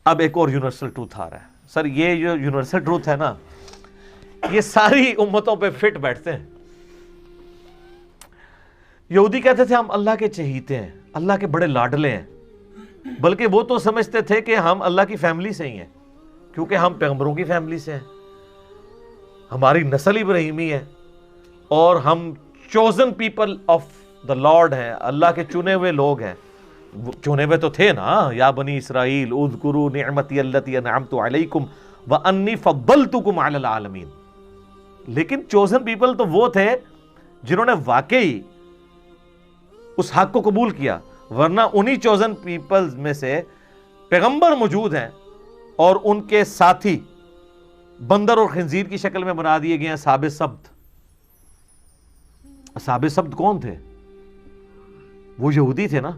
اب ایک اور یونیورسل ٹروتھ آ رہا ہے. سر یہ جو یونیورسل ٹروتھ ہے نا یہ ساری امتوں پہ فٹ بیٹھتے ہیں. یہودی کہتے تھے ہم اللہ کے چہیتے ہیں, اللہ کے بڑے لاڈلے ہیں, بلکہ وہ تو سمجھتے تھے کہ ہم اللہ کی فیملی سے ہی ہیں, کیونکہ ہم پیغمبروں کی فیملی سے ہیں, ہماری نسل ابراہیمی ہے, اور ہم chosen people of the lord ہیں, اللہ کے چنے ہوئے لوگ ہیں. چنے ہوئے تو تھے نا, یا بنی اسرائیل اذکروا نعمتی التی انعمت علیکم وانی فضلتکم علی العالمین. لیکن چوزن پیپل تو وہ تھے جنہوں نے واقعی اس حق کو قبول کیا, ورنہ انہی چوزن پیپلز میں سے پیغمبر موجود ہیں اور ان کے ساتھی بندر اور خنزیر کی شکل میں بنا دیے گئے ہیں اصحاب سبت. اصحاب سبت کون تھے؟ وہ یہودی تھے نا,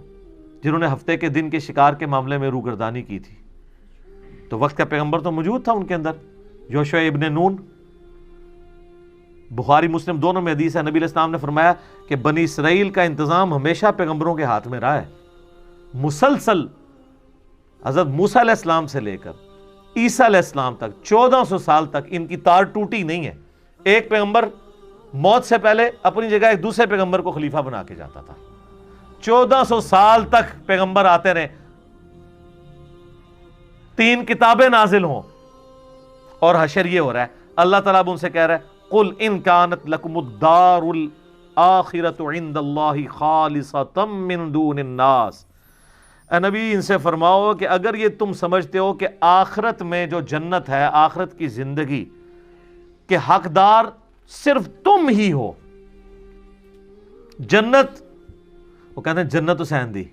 جنہوں نے ہفتے کے دن کے شکار کے معاملے میں روگردانی کی تھی. تو وقت کا پیغمبر تو موجود تھا ان کے اندر, یوشع ابن نون. بخاری مسلم دونوں میں حدیث ہے, نبی علیہ السلام نے فرمایا کہ بنی اسرائیل کا انتظام ہمیشہ پیغمبروں کے ہاتھ میں رہا ہے. مسلسل حضرت موسیٰ علیہ السلام سے لے کر عیسیٰ علیہ السلام تک 1400 سال تک ان کی تار ٹوٹی نہیں ہے. ایک پیغمبر موت سے پہلے اپنی جگہ ایک دوسرے پیغمبر کو خلیفہ بنا کے جاتا تھا. 1400 سال تک پیغمبر آتے رہے, 3 کتابیں نازل ہوں, اور حشر یہ ہو رہا ہے, اللہ تعالیٰ اب ان سے کہہ رہا ہے قل ان کانت لکم الدار الاخرۃ عند اللہ خالصۃ من دون الناس. اے نبی ان سے فرماؤ کہ اگر یہ تم سمجھتے ہو کہ آخرت میں جو جنت ہے, آخرت کی زندگی کے حقدار صرف تم ہی ہو. جنت, وہ کہتے ہیں جنت حسین دی,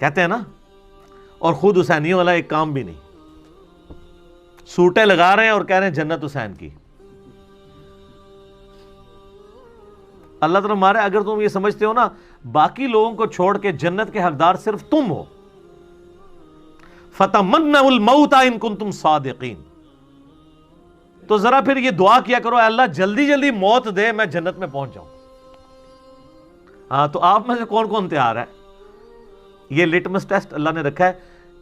کہتے ہیں نا, اور خود حسینیوں والا ایک کام بھی نہیں, سوٹیں لگا رہے ہیں اور کہہ رہے ہیں جنت حسین کی. اللہ تعالیٰ مارے اگر تم یہ سمجھتے ہو نا باقی لوگوں کو چھوڑ کے جنت کے حقدار صرف تم ہو, فَتَمَنَّوُا الْمَوْتَ إِن كُنتُمْ صَادِقِينَ, تو ذرا پھر یہ دعا کیا کرو, اے اللہ جلدی جلدی موت دے, میں جنت میں پہنچ جاؤں. ہاں, تو آپ میں سے کون کون تیار ہے؟ یہ لٹمس ٹیسٹ اللہ نے رکھا ہے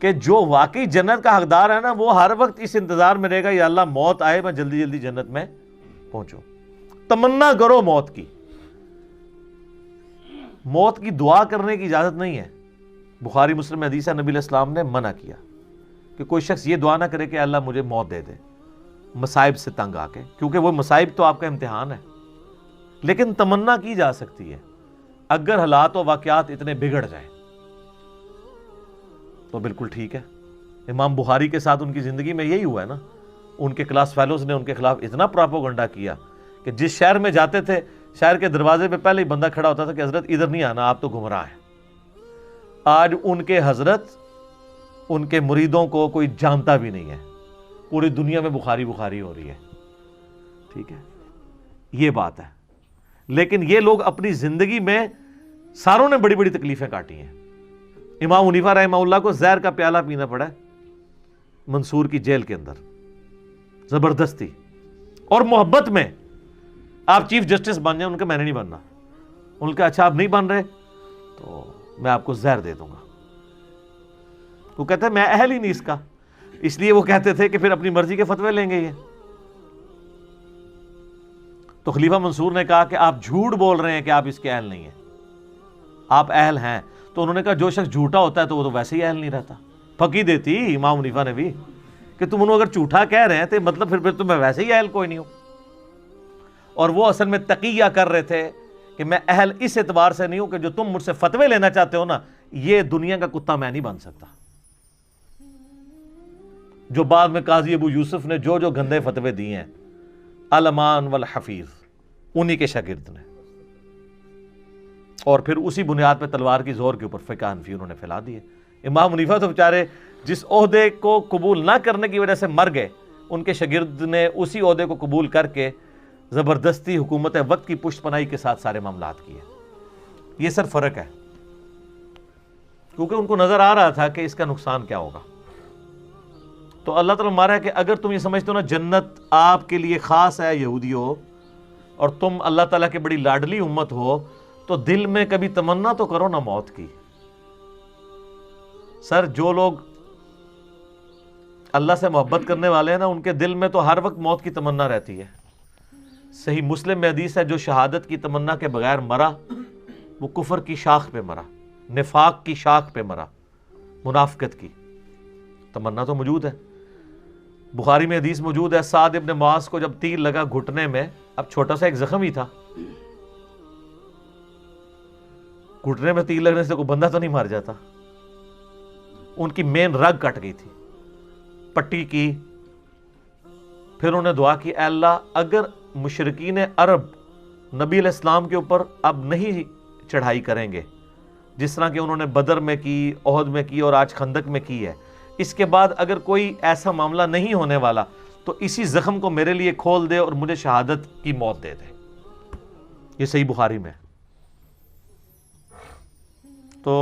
کہ جو واقعی جنت کا حقدار ہے نا وہ ہر وقت اس انتظار میں رہے گا, یا اللہ موت آئے میں جلدی جلدی جنت میں پہنچوں. تمنا کرو موت کی, موت کی دعا کرنے کی اجازت نہیں ہے. بخاری مسلم میں حدیث ہے, نبی علیہ السلام نے منع کیا کہ کوئی شخص یہ دعا نہ کرے کہ اللہ مجھے موت دے دے مصائب سے تنگ آ کے, کیونکہ وہ مصائب تو آپ کا امتحان ہے. لیکن تمنا کی جا سکتی ہے اگر حالات و واقعات اتنے بگڑ جائیں تو بالکل ٹھیک ہے. امام بخاری کے ساتھ ان کی زندگی میں یہی ہوا ہے نا, ان کے کلاس فیلوز نے ان کے خلاف اتنا پراپوگنڈا کیا کہ جس شہر میں جاتے تھے شہر کے دروازے پہ پہلے ہی بندہ کھڑا ہوتا تھا کہ حضرت ادھر نہیں آنا, آپ تو گمراہ ہیں. آج ان کے حضرت ان کے مریدوں کو کوئی جانتا بھی نہیں ہے, پوری دنیا میں بخاری بخاری ہو رہی ہے. ٹھیک ہے, یہ بات ہے. لیکن یہ لوگ اپنی زندگی میں ساروں نے بڑی بڑی تکلیفیں کاٹی ہیں. امام حنیفہ رحمہ اللہ کو زہر کا پیالہ پینا پڑا ہے منصور کی جیل کے اندر, زبردستی, اور محبت میں. آپ چیف جسٹس بن جائیں, ان کا میں نے نہیں بننا. ان کا اچھا آپ نہیں بن رہے تو میں آپ کو زہر دے دوں گا. وہ کہتے ہیں میں اہل ہی نہیں اس کا, اس لیے وہ کہتے تھے کہ پھر اپنی مرضی کے فتوے لیں گے یہ. تو خلیفہ منصور نے کہا کہ آپ جھوٹ بول رہے ہیں کہ آپ اس کے اہل نہیں ہیں, آپ اہل ہیں. تو انہوں نے کہا جو شخص جھوٹا ہوتا ہے تو وہ تو ویسے ہی اہل نہیں رہتا. پھکی دیتی امام حنیفہ نے بھی کہ تم انہوں اگر جھوٹا کہہ رہے ہیں تو مطلب پھر تو میں ویسے ہی اہل کوئی نہیں ہوں. اور وہ اصل میں تقیہ کر رہے تھے کہ میں اہل اس اعتبار سے نہیں ہوں کہ جو تم مجھ سے فتوے لینا چاہتے ہو نا, یہ دنیا کا کتا میں نہیں بن سکتا. جو بعد میں قاضی ابو یوسف نے جو جو گندے فتوے دیے ہیں, علمان والحفیظ, انہی کے شاگرد نے, اور پھر اسی بنیاد پہ تلوار کی زور کے اوپر فقہ حنفی انہوں نے پھیلا دیے. امام حنیفہ تو بیچارے جس عہدے کو قبول نہ کرنے کی وجہ سے مر گئے, ان کے شاگرد نے اسی عہدے کو قبول کر کے زبردستی حکومت وقت کی پشت پناہی کے ساتھ سارے معاملات کیے. یہ سر فرق ہے, کیونکہ ان کو نظر آ رہا تھا کہ اس کا نقصان کیا ہوگا. تو اللہ تعالیٰ مارا ہے کہ اگر تم یہ سمجھتے ہو نا جنت آپ کے لیے خاص ہے یہودیوں, اور تم اللہ تعالیٰ کی بڑی لاڈلی امت ہو, تو دل میں کبھی تمنا تو کرو نا موت کی. سر جو لوگ اللہ سے محبت کرنے والے ہیں نا، ان کے دل میں تو ہر وقت موت کی تمنا رہتی ہے. صحیح مسلم میں حدیث ہے، جو شہادت کی تمنا کے بغیر مرا وہ کفر کی شاخ پہ مرا، نفاق کی شاخ پہ مرا، منافقت کی. تمنا تو موجود ہے. بخاری میں حدیث موجود ہے، سعد ابن معاذ کو جب تیر لگا گھٹنے میں، اب چھوٹا سا ایک زخم ہی تھا، گھٹنے میں تیر لگنے سے کوئی بندہ تو نہیں مر جاتا، ان کی مین رگ کٹ گئی تھی، پٹی کی. پھر انہوں نے دعا کی، اے اللہ اگر مشرکین عرب نبی علیہ السلام کے اوپر اب نہیں چڑھائی کریں گے جس طرح کہ انہوں نے بدر میں کی، احد میں کی اور آج خندق میں کی ہے، اس کے بعد اگر کوئی ایسا معاملہ نہیں ہونے والا تو اسی زخم کو میرے لیے کھول دے اور مجھے شہادت کی موت دے دے. یہ صحیح بخاری میں. تو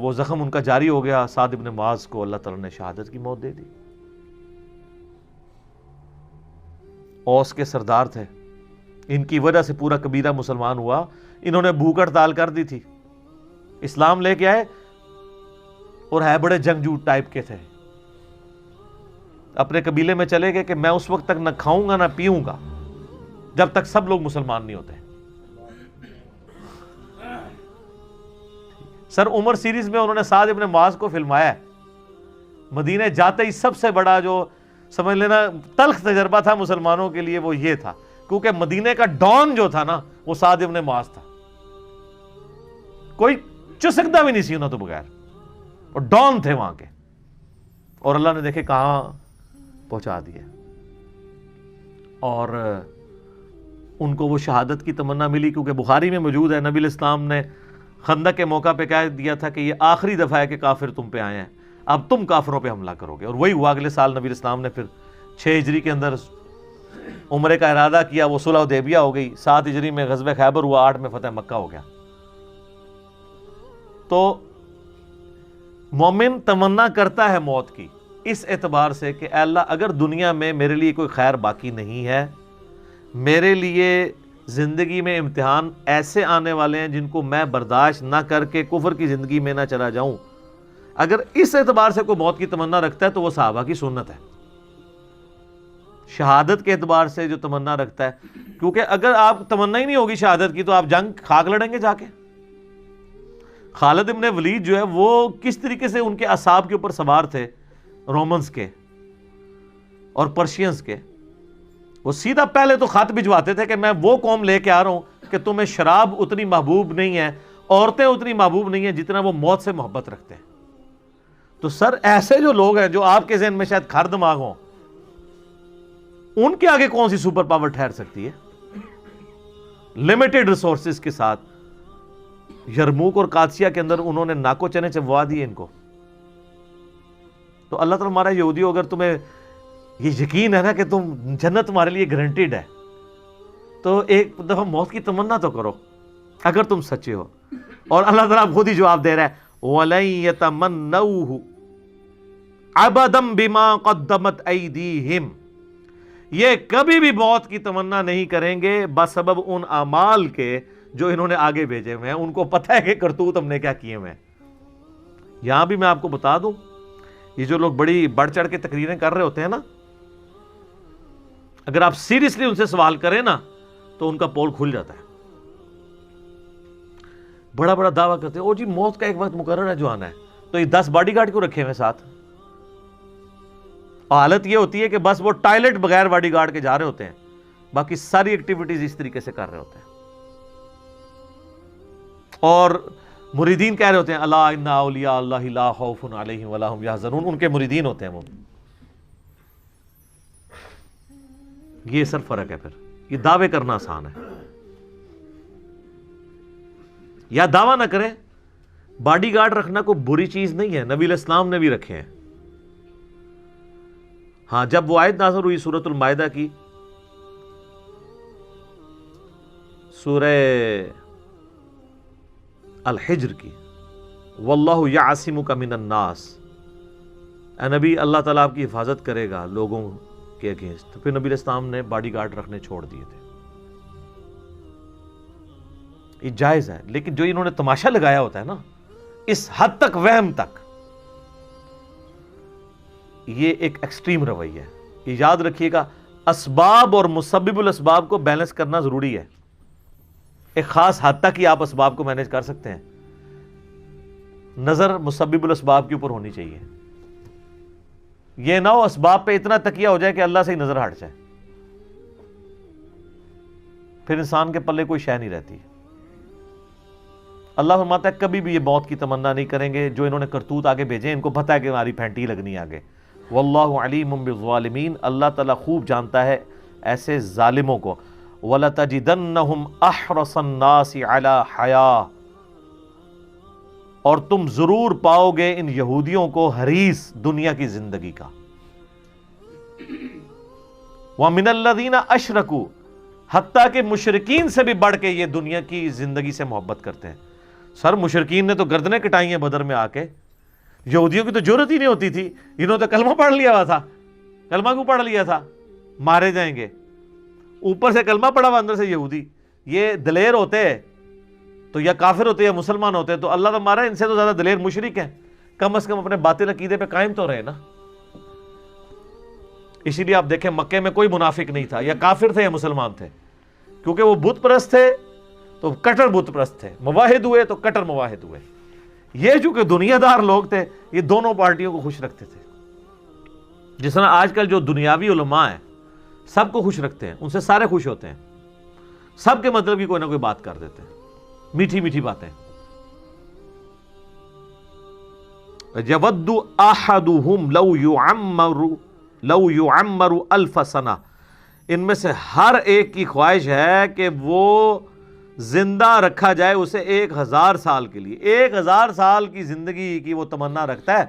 وہ زخم ان کا جاری ہو گیا، سعد ابن معاذ کو اللہ تعالیٰ نے شہادت کی موت دے دی. اوس کے سردار تھے، ان کی وجہ سے پورا قبیلہ مسلمان ہوا. انہوں نے بھوک ہڑتال کر دی تھی، اسلام لے کے آئے اور ہے بڑے جنگجو ٹائپ کے تھے. اپنے قبیلے میں چلے گئے کہ میں اس وقت تک نہ کھاؤں گا نہ پیوں گا جب تک سب لوگ مسلمان نہیں ہوتے. سر عمر سیریز میں انہوں نے سعد ابن معاذ کو فلمایا ہے. مدینے جاتے ہی سب سے بڑا جو سمجھ لینا تلخ تجربہ تھا مسلمانوں کے لیے وہ یہ تھا، کیونکہ مدینے کا ڈان جو تھا نا وہ سعد ابن معاذ تھا. کوئی چسکتا بھی نہیں سی انہوں تو بغیر، اور ڈان تھے وہاں کے، اور اللہ نے دیکھے کہاں پہنچا دیا. اور ان کو وہ شہادت کی تمنا ملی، کیونکہ بخاری میں موجود ہے نبی علیہ السلام نے خندق کے موقع پہ کہہ دیا تھا کہ یہ آخری دفعہ ہے کہ کافر تم پہ آئے ہیں، اب تم کافروں پہ حملہ کرو گے. اور وہی ہوا، اگلے سال نبی علیہ السلام نے پھر 6 ہجری کے اندر عمرے کا ارادہ کیا، وہ صلح حدیبیہ ہو گئی. 7 ہجری میں غزوہ خیبر ہوا، 8 میں فتح مکہ ہو گیا. تو مومن تمنا کرتا ہے موت کی اس اعتبار سے کہ اے اللہ اگر دنیا میں میرے لیے کوئی خیر باقی نہیں ہے، میرے لیے زندگی میں امتحان ایسے آنے والے ہیں جن کو میں برداشت نہ کر کے کفر کی زندگی میں نہ چلا جاؤں، اگر اس اعتبار سے کوئی موت کی تمنا رکھتا ہے تو وہ صحابہ کی سنت ہے. شہادت کے اعتبار سے جو تمنا رکھتا ہے، کیونکہ اگر آپ تمنا ہی نہیں ہوگی شہادت کی تو آپ جنگ خاک لڑیں گے جا کے. خالد ابن ولید جو ہے وہ کس طریقے سے ان کے اعصاب کے اوپر سوار تھے رومنز کے اور پرشینز کے. وہ سیدھا پہلے تو خط بھجواتے تھے کہ میں وہ قوم لے کے آ رہا ہوں کہ تمہیں شراب اتنی محبوب نہیں ہے، عورتیں اتنی محبوب نہیں ہیں جتنا وہ موت سے محبت رکھتے ہیں. تو سر ایسے جو لوگ ہیں جو آپ کے ذہن میں شاید کھر دماغ ہوں، ان کے آگے کون سی سپر پاور ٹھہر سکتی ہے؟ لمیٹڈ ریسورسز کے ساتھ یرموک اور قادسیہ کے اندر انہوں نے ناکو چنے چبوا دیے ان کو. تو اللہ تعالیٰ ہمارا یہودی ہو، اگر تمہیں یہ یقین ہے نا کہ تم جنت تمہارے لیے گارنٹیڈ ہے تو ایک دفعہ موت کی تمنا تو کرو اگر تم سچے ہو. اور اللہ تعالیٰ خود ہی جواب دے رہا ہے وَلَن يَتَمَنَّوْهُ أَبَدًا بِمَا قَدَّمَتْ أَيْدِيهِمْ، یہ کبھی بھی موت کی تمنا نہیں کریں گے بسبب ان اعمال کے جو انہوں نے آگے بھیجے ہوئے ہیں. ان کو پتہ ہے کہ کرتوت ہم نے کیا کیے ہوئے ہیں. یہاں بھی میں آپ کو بتا دوں، یہ جو لوگ بڑی بڑھ چڑھ کے تقریریں کر رہے ہوتے ہیں نا، اگر آپ سیریسلی ان سے سوال کریں نا تو ان کا پول کھل جاتا ہے. بڑا بڑا دعویٰ کرتے ہیں او جی موت کا ایک وقت مقرر ہے جو آنا ہے، تو یہ 10 باڈی گارڈ کیوں رکھے ہوئے ساتھ؟ حالت یہ ہوتی ہے کہ بس وہ ٹائلٹ بغیر باڈی گارڈ کے جا رہے ہوتے ہیں، باقی ساری ایکٹیویٹیز اس طریقے سے کر رہے ہوتے ہیں. اور مریدین کہہ رہے ہوتے ہیں الا ان اولیاء اللہ لا خوف علیہم ولا هم یحزنون، ان کے مریدین ہوتے ہیں وہ. یہ سر فرق ہے. پھر یہ دعوے کرنا آسان ہے، یا دعویٰ نہ کریں. باڈی گارڈ رکھنا کوئی بری چیز نہیں ہے، نبی علیہ السلام نے بھی رکھے ہیں. ہاں جب وہ آیت نازل ہوئی سورۃ المائدہ کی، سورہ الحجر کی، واللہ یعصمک من الناس، اے نبی اللہ تعالیٰ آپ کی حفاظت کرے گا لوگوں کے اگینسٹ، تو پھر نبی علیہ السلام نے باڈی گارڈ رکھنے چھوڑ دیے تھے. یہ جائز ہے. لیکن جو انہوں نے تماشا لگایا ہوتا ہے نا، اس حد تک وہم تک، یہ ایک ایکسٹریم رویہ ہے. یہ یاد رکھیے گا، اسباب اور مسبب الاسباب کو بیلنس کرنا ضروری ہے. ایک خاص حد تک ہی آپ اسباب کو مینیج کر سکتے ہیں، نظر مسبب الاسباب کے اوپر ہونی چاہیے. یہ نہ ہو اسباب پہ اتنا تکیہ ہو جائے کہ اللہ سے ہی نظر ہٹ جائے، پھر انسان کے پلے کوئی شے نہیں رہتی. اللہ فرماتا ہے کبھی بھی یہ موت کی تمنا نہیں کریں گے. جو انہوں نے کرتوت آگے بھیجے ان کو پتہ ہے کہ ہماری پھینٹی لگنی ہے آگے. واللہ علیم بالظالمین، اللہ تعالیٰ خوب جانتا ہے ایسے ظالموں کو. وَلَتَجِدَنَّهُمْ أَحْرَصَ النَّاسِ عَلَى حَيَاةٍ، اور تم ضرور پاؤ گے ان یہودیوں کو حریص دنیا کی زندگی کا. وَمِنَ الَّذِينَ أَشْرَكُوا، حتیٰ کہ مشرکین سے بھی بڑھ کے یہ دنیا کی زندگی سے محبت کرتے ہیں. سر مشرکین نے تو گردنیں کٹائی ہیں بدر میں آ کے، یہودیوں کی تو جرت ہی نہیں ہوتی تھی. انہوں نے تو کلمہ پڑھ لیا ہوا تھا. کلمہ کیوں پڑھ لیا تھا؟ مارے جائیں گے. اوپر سے کلمہ پڑھا ہوا، اندر سے یہودی. یہ دلیر ہوتے تو یا کافر ہوتے یا مسلمان ہوتے تو اللہ تو مارا، ان سے تو زیادہ دلیر مشرک ہیں. کم از کم اپنے باطل عقیدے پہ قائم تو رہے نا. اسی لیے آپ دیکھیں مکے میں کوئی منافق نہیں تھا، یا کافر تھے یا مسلمان تھے، کیونکہ وہ بت پرست تھے تو کٹر بت پرست تھے، مواحد ہوئے تو کٹر مواحد ہوئے. یہ چونکہ دنیا دار لوگ تھے، یہ دونوں پارٹیوں کو خوش رکھتے تھے. جس طرح آج کل جو دنیاوی علماء ہیں سب کو خوش رکھتے ہیں، ان سے سارے خوش ہوتے ہیں، سب کے مطلب کی کوئی نہ کوئی بات کر دیتے ہیں، میٹھی میٹھی باتیں. يَوَدُّ أَحَدُهُمْ لَوْ يُعَمَّرُ أَلْفَ سَنَةٍ، ان میں سے ہر ایک کی خواہش ہے کہ وہ زندہ رکھا جائے اسے 1000 سال کے لیے. 1000 سال کی زندگی کی وہ تمنا رکھتا ہے.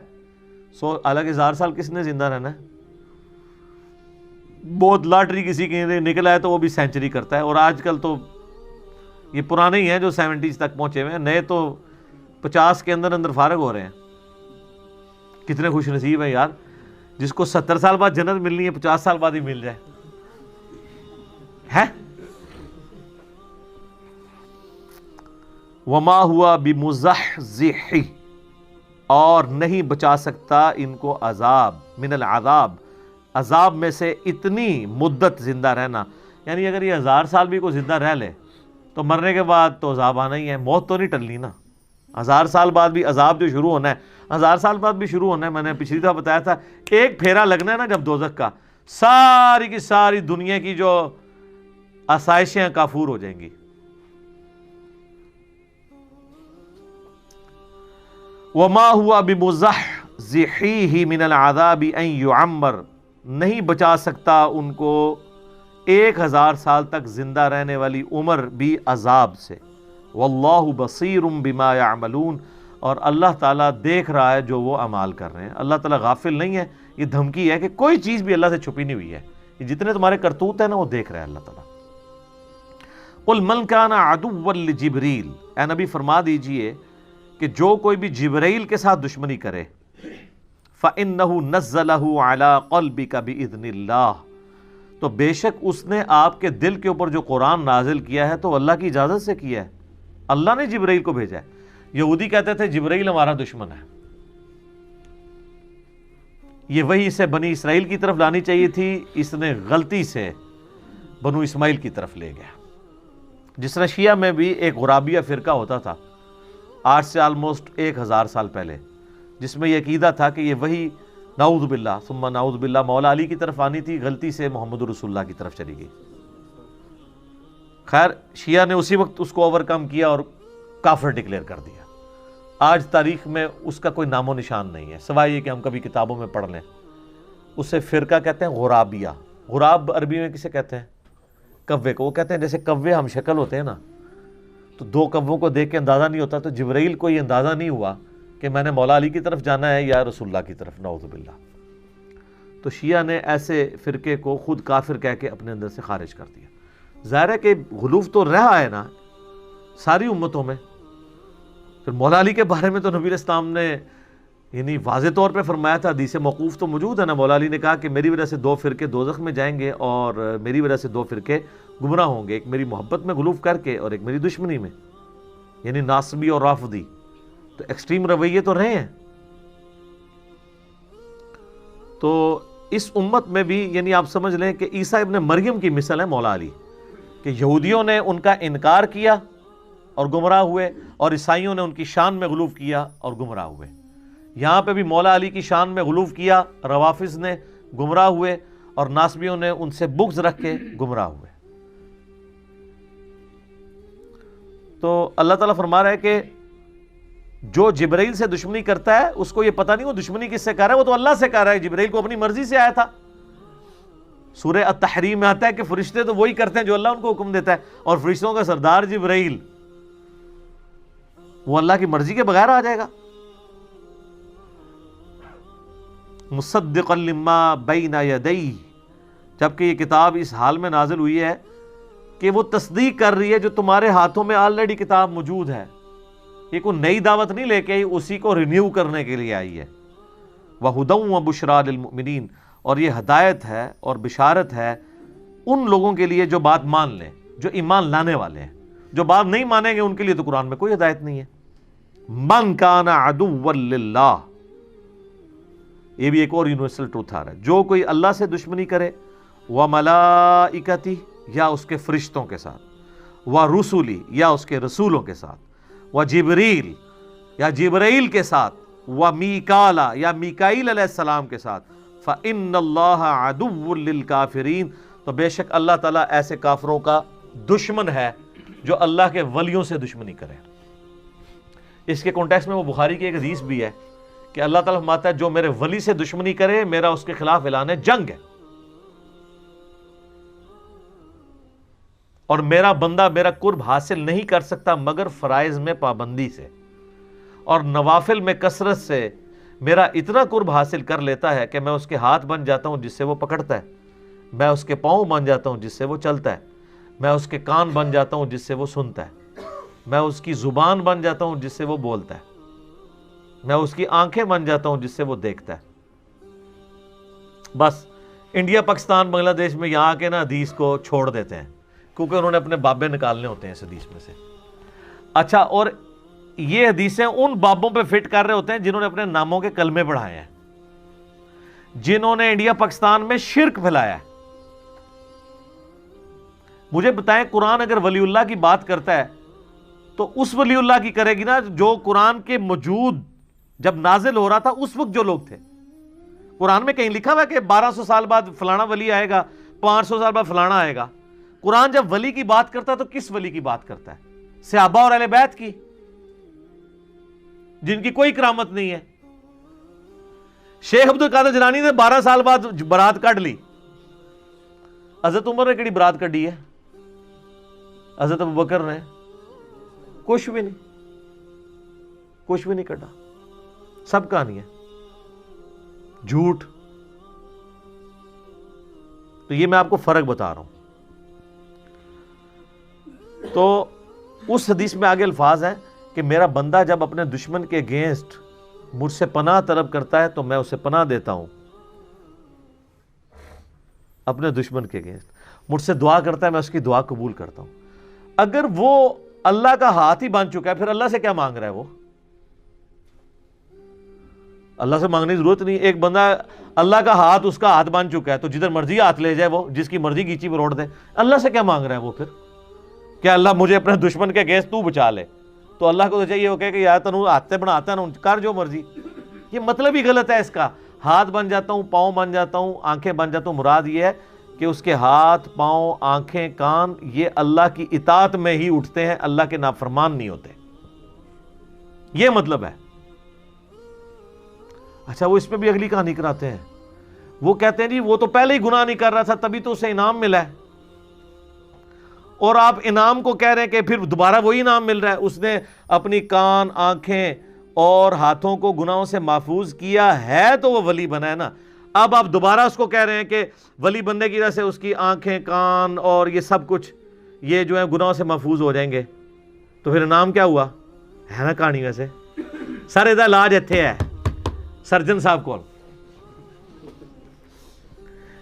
حالانکہ 1000 سال کس نے زندہ رہنا ہے؟ بہت لاٹری کسی کے نکلا ہے تو وہ بھی سینچری کرتا ہے. اور آج کل تو یہ پرانے ہی ہیں جو 70s تک پہنچے ہوئے ہیں، نئے تو 50 کے اندر اندر فارغ ہو رہے ہیں. کتنے خوش نصیب ہیں یار، جس کو 70 سال بعد جنت ملنی ہے 50 سال بعد ہی مل جائے ہے. وما ہوا بمزحزح، اور نہیں بچا سکتا ان کو عذاب، من العذاب، عذاب میں سے اتنی مدت زندہ رہنا. یعنی اگر یہ 1000 سال بھی کوئی زندہ رہ لے تو مرنے کے بعد تو عذاب آنا ہی ہے، موت تو نہیں ٹلنی نا. 1000 سال بعد بھی عذاب جو شروع ہونا ہے، 1000 سال بعد بھی شروع ہونا ہے. میں نے پچھلی دفعہ بتایا تھا ایک پھیرا لگنا ہے نا جب دوزخ کا، ساری کی ساری دنیا کی جو آسائشیں کافور ہو جائیں گی. وما ہوا بمزحزحہ من العذاب ان یعمر، نہیں بچا سکتا ان کو 1000 سال تک زندہ رہنے والی عمر بھی عذاب سے. واللہ بصیر بما یعملون، اور اللہ تعالیٰ دیکھ رہا ہے جو وہ اعمال کر رہے ہیں. اللہ تعالیٰ غافل نہیں ہے. یہ دھمکی ہے کہ کوئی چیز بھی اللہ سے چھپی نہیں ہوئی ہے. یہ جتنے تمہارے کرتوت ہیں نا وہ دیکھ رہا ہے اللہ تعالیٰ. قل من کان عدوا لجبریل، اے نبی فرما دیجئے کہ جو کوئی بھی جبرائیل کے ساتھ دشمنی کرے، فَإِنَّهُ نَزَّلَهُ عَلَىٰ قَلْبِكَ بِإِذْنِ اللَّهِ، تو بے شک اس نے آپ کے دل کے اوپر جو قرآن نازل کیا ہے تو اللہ کی اجازت سے کیا ہے. اللہ نے جبرائیل کو بھیجا ہے. یہودی کہتے تھے جبرائیل ہمارا دشمن ہے. یہ وحی اسے بنی اسرائیل کی طرف لانی چاہیے تھی، اس نے غلطی سے بنو اسماعیل کی طرف لے گیا. جس طرح شیعہ میں بھی ایک غرابیہ فرقہ ہوتا تھا آج سے آلموسٹ 1000 سال پہلے، جس میں یہ عقیدہ تھا کہ یہ وحی نعوذ باللہ ثم نعوذ باللہ مولا علی کی طرف آنی تھی، غلطی سے محمد رسول اللہ کی طرف چلی گئی. خیر شیعہ نے اسی وقت اس کو اوورکم کیا اور کافر ڈکلیئر کر دیا. آج تاریخ میں اس کا کوئی نام و نشان نہیں ہے سوائے یہ کہ ہم کبھی کتابوں میں پڑھ لیں. اسے فرقہ کہتے ہیں غرابیہ. غراب عربی میں کسے کہتے ہیں؟ کوے کو. وہ کہتے ہیں جیسے کوے ہم شکل ہوتے ہیں نا، تو 2 کووں کو دیکھ کے اندازہ نہیں ہوتا، تو جبرائیل کو یہ اندازہ نہیں ہوا کہ میں نے مولا علی کی طرف جانا ہے یا رسول اللہ کی طرف، نعوذ باللہ. تو شیعہ نے ایسے فرقے کو خود کافر کہہ کے اپنے اندر سے خارج کر دیا. ظاہر ہے کہ غلوف تو رہا ہے نا ساری امتوں میں. پھر مولا علی کے بارے میں تو نبی علیہ السلام نے یعنی واضح طور پہ فرمایا تھا، حدیث موقوف تو موجود ہے نا. مولا علی نے کہا کہ میری وجہ سے 2 فرقے دوزخ میں جائیں گے اور میری وجہ سے 2 فرقے گمراہ ہوں گے، ایک میری محبت میں غلوف کر کے اور ایک میری دشمنی میں، یعنی ناصبی اور رافضی. تو ایکسٹریم رویے تو رہے ہیں. تو اس امت میں بھی یعنی آپ سمجھ لیں کہ عیسیٰ ابن مریم کی مثال ہے مولا علی، کہ یہودیوں نے ان کا انکار کیا اور گمراہ ہوئے، اور عیسائیوں نے ان کی شان میں غلو کیا اور گمراہ ہوئے۔ یہاں پہ بھی مولا علی کی شان میں غلو کیا، روافظ نے گمراہ ہوئے، اور ناصبیوں نے ان سے بغض رکھ کے گمراہ ہوئے۔ تو اللہ تعالیٰ فرما رہا ہے کہ جو جبرائیل سے دشمنی کرتا ہے اس کو یہ پتہ نہیں وہ دشمنی کس سے کر رہا ہے، وہ تو اللہ سے کر رہا ہے، جبرائیل کو اپنی مرضی سے آیا تھا۔ سورہ التحریم میں آتا ہے کہ فرشتے تو وہی کرتے ہیں جو اللہ ان کو حکم دیتا ہے، اور فرشتوں کا سردار جبرائیل وہ اللہ کی مرضی کے بغیر آ جائے گا۔ مصدقا لما بین یدیہ، جبکہ یہ کتاب اس حال میں نازل ہوئی ہے کہ وہ تصدیق کر رہی ہے جو تمہارے ہاتھوں میں آلریڈی کتاب موجود ہے۔ یہ کوئی نئی دعوت نہیں لے کے آئی، اسی کو رینیو کرنے کے لیے آئی ہے۔ وَهُدًى وَبُشْرَىٰ لِلْمُؤْمِنِينَ، اور یہ ہدایت ہے اور بشارت ہے ان لوگوں کے لیے جو بات مان لیں، جو ایمان لانے والے ہیں۔ جو بات نہیں مانیں گے ان کے لیے تو قرآن میں کوئی ہدایت نہیں ہے۔ مَنْ كَانَ عَدُوًّا لِلَّهِ، یہ بھی ایک اور یونیورسل ٹروتھ آ رہا ہے، جو کوئی اللہ سے دشمنی کرے، وَمَلَائِكَتِهِ، یا اس کے فرشتوں کے ساتھ، وَرُسُلِهِ، یا اس کے رسولوں کے ساتھ، وَجِبْرِیل، یا جبرائیل کے ساتھ، وَمِیکَالا، یا میکائیل علیہ السلام کے ساتھ، فَإِنَّ اللَّهَ عَدُوٌّ لِلْكَافِرِينَ، تو بے شک اللہ تعالیٰ ایسے کافروں کا دشمن ہے جو اللہ کے ولیوں سے دشمنی کرے۔ اس کے کانٹیکسٹ میں وہ بخاری کی ایک حدیث بھی ہے کہ اللہ تعالیٰ فرماتا ہے جو میرے ولی سے دشمنی کرے میرا اس کے خلاف اعلان جنگ ہے، اور میرا بندہ میرا قرب حاصل نہیں کر سکتا مگر فرائض میں پابندی سے، اور نوافل میں کثرت سے میرا اتنا قرب حاصل کر لیتا ہے کہ میں اس کے ہاتھ بن جاتا ہوں جس سے وہ پکڑتا ہے، میں اس کے پاؤں بن جاتا ہوں جس سے وہ چلتا ہے، میں اس کے کان بن جاتا ہوں جس سے وہ سنتا ہے، میں اس کی زبان بن جاتا ہوں جس سے وہ بولتا ہے، میں اس کی آنکھیں بن جاتا ہوں جس سے وہ دیکھتا ہے۔ بس انڈیا پاکستان بنگلہ دیش میں یہاں کے نا حدیث کو چھوڑ دیتے ہیں کیونکہ انہوں نے اپنے بابے نکالنے ہوتے ہیں اس حدیث میں سے۔ اچھا، اور یہ حدیثیں ان بابوں پہ فٹ کر رہے ہوتے ہیں جنہوں نے اپنے ناموں کے کلمے پڑھائے ہیں، جنہوں نے انڈیا پاکستان میں شرک پھیلایا ہے۔ مجھے بتائیں قرآن اگر ولی اللہ کی بات کرتا ہے تو اس ولی اللہ کی کرے گی نا جو قرآن کے موجود جب نازل ہو رہا تھا اس وقت جو لوگ تھے۔ قرآن میں کہیں لکھا ہوا ہے کہ 1200 سال بعد فلانا ولی آئے گا، 500 سال بعد فلانا آئے گا؟ قرآن جب ولی کی بات کرتا ہے تو کس ولی کی بات کرتا ہے؟ صحابہ اور اہل بیت کی، جن کی کوئی کرامت نہیں ہے۔ شیخ عبد القادر جیلانی نے 12 سال بعد برات کاٹ لی، حضرت عمر نے کڑی برات کٹی ہے؟ حضرت ابوبکر نے کچھ بھی نہیں کٹا، سب کہانی ہے جھوٹ۔ تو یہ میں آپ کو فرق بتا رہا ہوں۔ تو اس حدیث میں آگے الفاظ ہیں کہ میرا بندہ جب اپنے دشمن کے اگینسٹ مجھ سے پناہ طلب کرتا ہے تو میں اسے پناہ دیتا ہوں، اپنے دشمن کے اگینسٹ مجھ سے دعا کرتا ہے میں اس کی دعا قبول کرتا ہوں۔ اگر وہ اللہ کا ہاتھ ہی بن چکا ہے پھر اللہ سے کیا مانگ رہا ہے؟ وہ اللہ سے مانگنے کی ضرورت نہیں۔ ایک بندہ اللہ کا ہاتھ اس کا ہاتھ بن چکا ہے تو جدھر مرضی ہاتھ لے جائے، وہ جس کی مرضی گیچی پر روڑ دے، اللہ سے کیا مانگ رہا ہے وہ؟ پھر کہ اللہ مجھے اپنے دشمن کے اگینسٹ تو بچا لے، تو اللہ کو تو چاہیے وہ کہے کہ یار تنو ہاتھ بناتا ہے نا، کر جو مرضی۔ یہ مطلب ہی غلط ہے اس کا۔ ہاتھ بن جاتا ہوں، پاؤں بن جاتا ہوں، آنکھیں بن جاتا ہوں، مراد یہ ہے کہ اس کے ہاتھ، پاؤں، آنکھیں، کان یہ اللہ کی اطاعت میں ہی اٹھتے ہیں، اللہ کے نافرمان نہیں ہوتے، یہ مطلب ہے۔ اچھا، وہ اس میں بھی اگلی کہانی کراتے ہیں، وہ کہتے ہیں جی وہ تو پہلے ہی گناہ نہیں کر رہا تھا تبھی تو اسے انعام ملا ہے، اور آپ انعام کو کہہ رہے ہیں کہ پھر دوبارہ وہی انعام مل رہا ہے۔ اس نے اپنی کان، آنکھیں اور ہاتھوں کو گناہوں سے محفوظ کیا ہے تو وہ ولی بنا ہے نا۔ اب آپ دوبارہ اس کو کہہ رہے ہیں کہ ولی بننے کی وجہ سے اس کی آنکھیں، کان اور یہ سب کچھ یہ جو ہے گناہوں سے محفوظ ہو جائیں گے، تو پھر انعام کیا ہوا ہے نا کہانی ویسے؟ سر ایدہ علاج اتھے ہے سرجن صاحب کو۔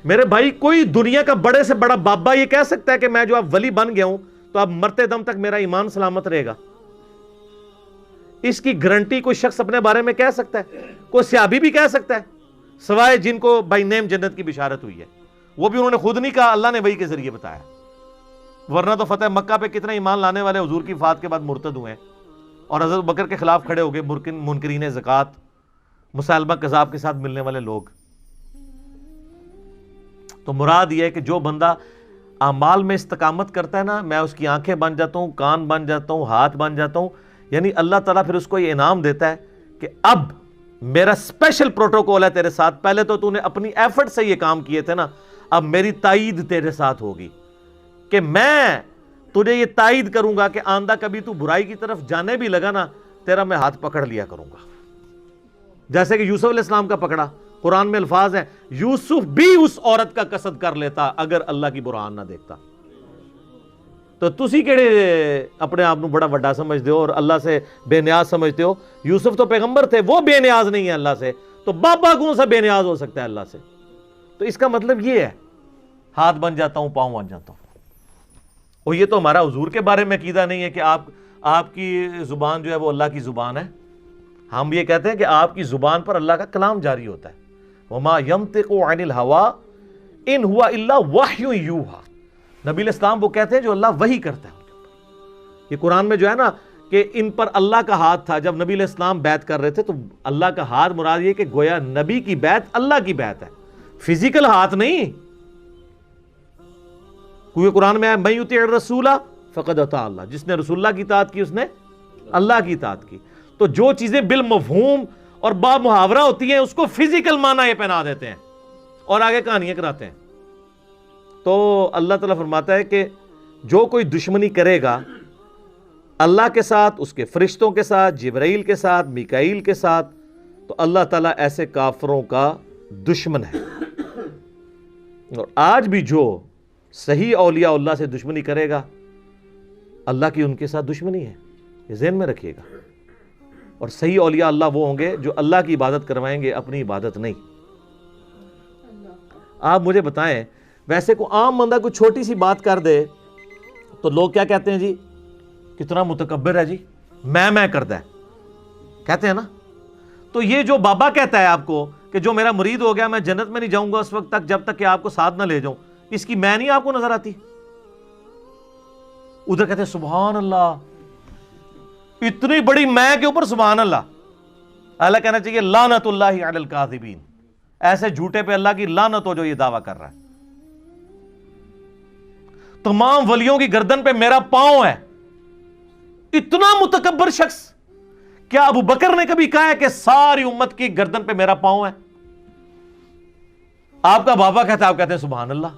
میرے بھائی کوئی دنیا کا بڑے سے بڑا بابا یہ کہہ سکتا ہے کہ میں جو اب ولی بن گیا ہوں تو اب مرتے دم تک میرا ایمان سلامت رہے گا؟ اس کی گارنٹی کوئی شخص اپنے بارے میں کہہ سکتا ہے؟ کوئی صحابی بھی کہہ سکتا ہے؟ سوائے جن کو بائی نیم جنت کی بشارت ہوئی ہے، وہ بھی انہوں نے خود نہیں کہا، اللہ نے وحی کے ذریعے بتایا، ورنہ تو فتح مکہ پہ کتنے ایمان لانے والے حضور کی وفات کے بعد مرتد ہوئے ہیں اور حضرت بکر کے خلاف کھڑے ہو گئے منکرین زکوٰۃ، مسلمہ کذاب کے ساتھ ملنے والے لوگ۔ تو مراد یہ ہے کہ جو بندہ اعمال میں استقامت کرتا ہے نا، میں اس کی آنکھیں بن جاتا ہوں، کان بن جاتا ہوں، ہاتھ بن جاتا ہوں، یعنی اللہ تعالیٰ پھر اس کو یہ انعام دیتا ہے کہ اب میرا اسپیشل پروٹوکول ہے تیرے ساتھ، پہلے تو نے اپنی ایفرٹ سے یہ کام کیے تھے نا، اب میری تائید تیرے ساتھ ہوگی کہ میں تجھے یہ تائید کروں گا کہ آندہ کبھی تو برائی کی طرف جانے بھی لگا نا، تیرا میں ہاتھ پکڑ لیا کروں گا، جیسے کہ یوسف علیہ السلام کا پکڑا۔ قرآن میں الفاظ ہیں یوسف بھی اس عورت کا قصد کر لیتا اگر اللہ کی برہان نہ دیکھتا۔ تو تسی کیڑے اپنے آپ کو بڑا وڈا سمجھتے ہو اور اللہ سے بے نیاز سمجھتے ہو؟ یوسف تو پیغمبر تھے، وہ بے نیاز نہیں ہے اللہ سے، تو بابا کون سا بے نیاز ہو سکتا ہے اللہ سے؟ تو اس کا مطلب یہ ہے ہاتھ بن جاتا ہوں، پاؤں بن جاتا ہوں۔ اور یہ تو ہمارا حضور کے بارے میں عقیدہ نہیں ہے کہ آپ کی زبان جو ہے وہ اللہ کی زبان ہے، ہم یہ کہتے ہیں کہ آپ کی زبان پر اللہ کا کلام جاری ہوتا ہے۔ وما ينطق عن الهوى ان هو الا وحی یوحى، نبی الاسلام وہ کہتے ہیں جو اللہ وحی کرتا ہے ان کے اوپر۔ یہ قرآن میں جو ہے نا کہ ان پر اللہ کا ہاتھ تھا، جب نبی علیہ السلام بیعت کر رہے تھے تو اللہ کا ہاتھ مراد یہ کہ گویا نبی کی بیعت اللہ کی بیعت ہے، فزیکل ہاتھ نہیں۔ کوئی قرآن میں ہے من یطیع الرسول فقد اطاع اللہ، جس نے رسول اللہ کی اطاعت کی اس نے اللہ کی اطاعت کی۔ تو جو چیزیں بالمفہوم اور با محاورہ ہوتی ہیں اس کو فزیکل معنی یہ پہنا دیتے ہیں اور آگے کہانیاں کراتے ہیں۔ تو اللہ تعالیٰ فرماتا ہے کہ جو کوئی دشمنی کرے گا اللہ کے ساتھ، اس کے فرشتوں کے ساتھ، جبرائیل کے ساتھ، میکائیل کے ساتھ، تو اللہ تعالیٰ ایسے کافروں کا دشمن ہے۔ اور آج بھی جو صحیح اولیاء اللہ سے دشمنی کرے گا اللہ کی ان کے ساتھ دشمنی ہے، یہ ذہن میں رکھیے گا۔ اور صحیح اولیاء اللہ وہ ہوں گے جو اللہ کی عبادت کروائیں گے، اپنی عبادت نہیں۔ آپ مجھے بتائیں، ویسے کو عام بندہ کوئی چھوٹی سی بات کر دے تو لوگ کیا کہتے ہیں؟ جی کتنا متکبر ہے، جی میں کرتا ہے، کہتے ہیں نا۔ تو یہ جو بابا کہتا ہے آپ کو کہ جو میرا مرید ہو گیا میں جنت میں نہیں جاؤں گا اس وقت تک جب تک کہ آپ کو ساتھ نہ لے جاؤں، اس کی میں نہیں آپ کو نظر آتی؟ ادھر کہتے ہیں سبحان اللہ، اتنی بڑی میں کے اوپر سبحان اللہ۔ اللہ کہنا چاہیے لعنت اللہ علی الکاذبین، ایسے جھوٹے پہ اللہ کی لعنت ہو جو یہ دعویٰ کر رہا ہے۔ تمام ولیوں کی گردن پہ میرا پاؤں ہے، اتنا متکبر شخص۔ کیا ابو بکر نے کبھی کہا ہے کہ ساری امت کی گردن پہ میرا پاؤں ہے؟ آپ کا بابا کہتا ہے، آپ کہتے ہیں سبحان اللہ۔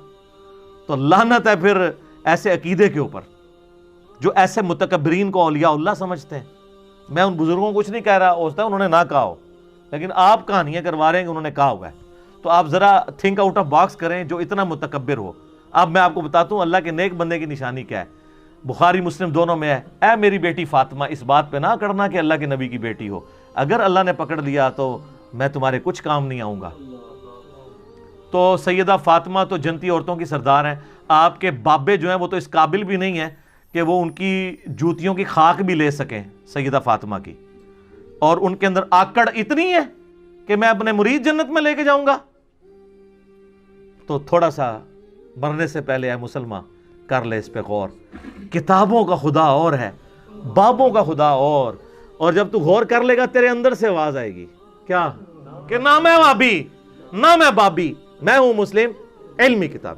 تو لعنت ہے پھر ایسے عقیدے کے اوپر جو ایسے متکبرین کو اولیاء اللہ سمجھتے ہیں۔ میں ان بزرگوں کو کچھ نہیں کہہ رہا، ہو سکتا ہے انہوں نے نہ کہا ہو، لیکن آپ کہانیاں کروا رہے ہیں کہ انہوں نے کہا ہوا ہے۔ تو آپ ذرا تھنک آؤٹ آف باکس کریں، جو اتنا متکبر ہو۔ اب میں آپ کو بتاتا ہوں اللہ کے نیک بندے کی نشانی کیا ہے۔ بخاری مسلم دونوں میں ہے، اے میری بیٹی فاطمہ اس بات پہ نہ کرنا کہ اللہ کے نبی کی بیٹی ہو، اگر اللہ نے پکڑ لیا تو میں تمہارے کچھ کام نہیں آؤں گا۔ تو سیدہ فاطمہ تو جنتی عورتوں کی سردار ہیں۔ آپ کے بابے جو ہیں وہ تو اس قابل بھی نہیں ہیں کہ وہ ان کی جوتیوں کی خاک بھی لے سکیں، سیدہ فاطمہ کی، اور ان کے اندر آکڑ اتنی ہے کہ میں اپنے مرید جنت میں لے کے جاؤں گا۔ تو تھوڑا سا مرنے سے پہلے اے مسلمان کر لے اس پہ غور۔ کتابوں کا خدا اور ہے، بابوں کا خدا اور جب تو غور کر لے گا تیرے اندر سے آواز آئے گی کیا کہ نہ میں وابی نہ میں بابی، میں ہوں مسلم، علمی کتابیں۔